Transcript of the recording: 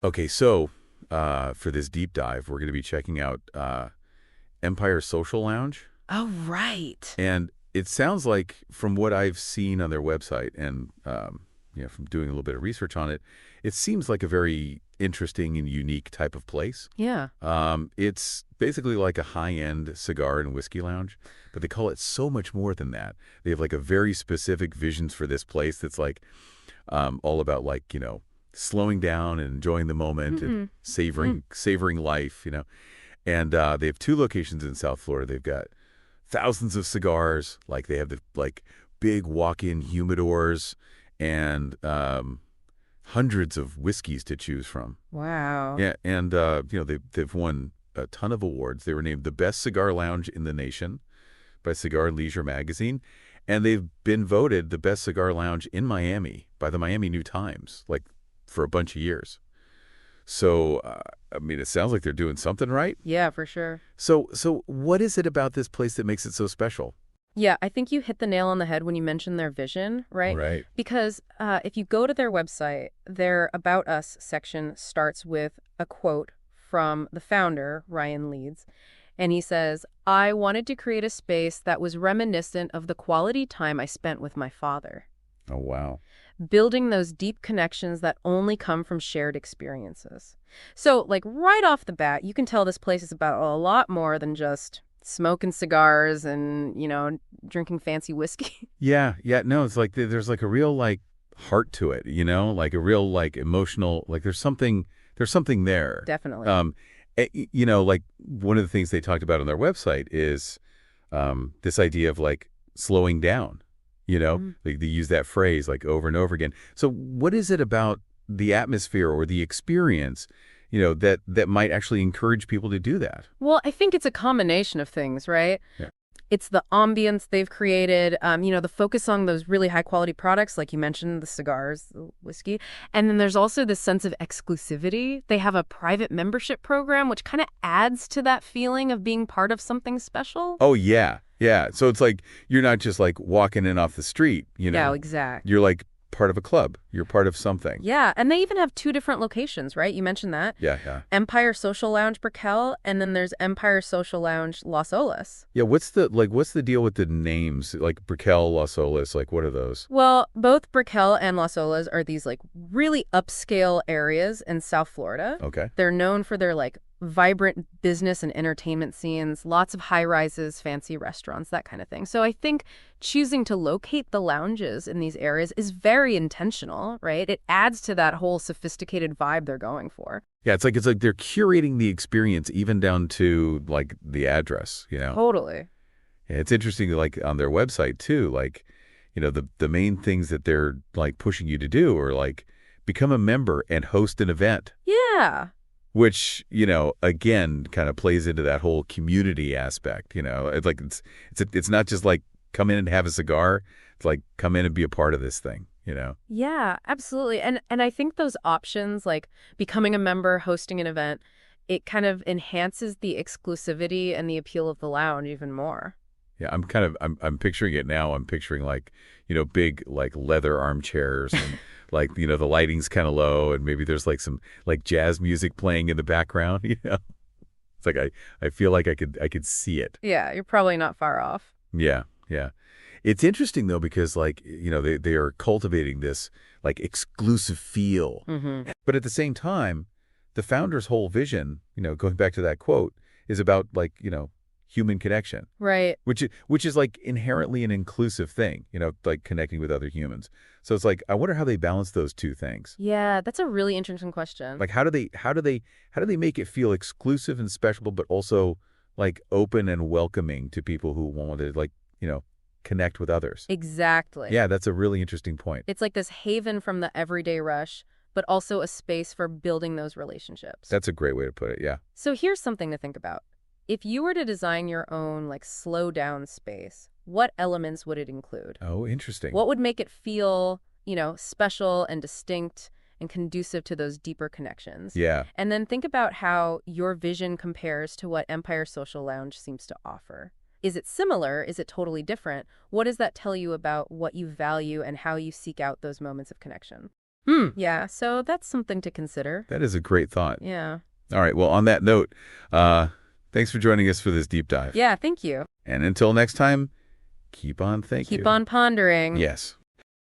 Okay, so for this deep dive, we're going to be checking out Empire Social Lounge. Oh, right. And it sounds like, from what I've seen on their website and from doing a little bit of research on it, it seems like a very interesting and unique type of place. Yeah. It's basically like a high-end cigar and whiskey lounge, but they call it so much more than that. They have like a very specific visions for this place that's like all about like, slowing down and enjoying the moment and Mm-mm. savoring life, And they have two locations in South Florida. They've got thousands of cigars. Like they have the like big walk-in humidors and hundreds of whiskeys to choose from. Wow. Yeah, and they've won a ton of awards. They were named the best cigar lounge in the nation by Cigar Leisure Magazine, and they've been voted the best cigar lounge in Miami by the Miami New Times, like for a bunch of years. So, it sounds like they're doing something right. Yeah, for sure. So what is it about this place that makes it so special? Yeah, I think you hit the nail on the head when you mentioned their vision, right? Right. Because if you go to their website, their About Us section starts with a quote from the founder, Ryan Leeds. And he says, "I wanted to create a space that was reminiscent of the quality time I spent with my father, Oh, wow. building those deep connections that only come from shared experiences." So, like, right off the bat, you can tell this place is about a lot more than just smoking cigars and, drinking fancy whiskey. Yeah, yeah. No, it's like there's like a real like heart to it, like a real like emotional, like there's something there. Definitely. Like one of the things they talked about on their website is this idea of like slowing down. Mm. They use that phrase like over and over again. So what is it about the atmosphere or the experience, that might actually encourage people to do that? Well, I think it's a combination of things, right? Yeah. It's the ambience they've created, the focus on those really high quality products, like you mentioned, the cigars, the whiskey. And then there's also this sense of exclusivity. They have a private membership program, which kind of adds to that feeling of being part of something special. Oh, yeah. Yeah. So it's like you're not just like walking in off the street, Yeah, exact. You're like part of a club. You're part of something. Yeah, and they even have two different locations, right? You mentioned that. Yeah, yeah. Empire Social Lounge Brickell, and then there's Empire Social Lounge Las Olas. Yeah, what's the deal with the names? Like Brickell, Las Olas, like what are those? Well, both Brickell and Las Olas are these like really upscale areas in South Florida. Okay. They're known for their like vibrant business and entertainment scenes, lots of high rises, fancy restaurants, that kind of thing. So I think choosing to locate the lounges in these areas is very intentional, right? It adds to that whole sophisticated vibe they're going for. Yeah, it's like they're curating the experience even down to like the address. Totally. Yeah, it's interesting like on their website too, like the main things that they're like pushing you to do are like become a member and host an event. Yeah. Which, again, kind of plays into that whole community aspect. It's like it's not just like come in and have a cigar. It's like come in and be a part of this thing. Yeah, absolutely. And I think those options like becoming a member, hosting an event, it kind of enhances the exclusivity and the appeal of the lounge even more. Yeah, I'm picturing it now. I'm picturing like, big like leather armchairs and like, the lighting's kind of low and maybe there's like some like jazz music playing in the background. It's like I feel like I could see it. Yeah, you're probably not far off. Yeah, yeah. It's interesting though because like, they are cultivating this like exclusive feel. Mm-hmm. But at the same time, the founder's whole vision, going back to that quote, is about like, human connection, Right. which is like inherently an inclusive thing, like connecting with other humans. So it's like I wonder how they balance those two things. Yeah, that's a really interesting question. Like how do they make it feel exclusive and special, but also like open and welcoming to people who want to like, connect with others. Exactly. Yeah, that's a really interesting point. It's like this haven from the everyday rush, but also a space for building those relationships. That's a great way to put it. Yeah. So here's something to think about. If you were to design your own like slow down space, what elements would it include? Oh, interesting. What would make it feel, special and distinct and conducive to those deeper connections? Yeah. And then think about how your vision compares to what Empire Social Lounge seems to offer. Is it similar? Is it totally different? What does that tell you about what you value and how you seek out those moments of connection? Yeah, so that's something to consider. That is a great thought. Yeah. All right, well, on that note, thanks for joining us for this deep dive. Yeah, thank you. And until next time, keep on thinking. Keep on pondering. Yes.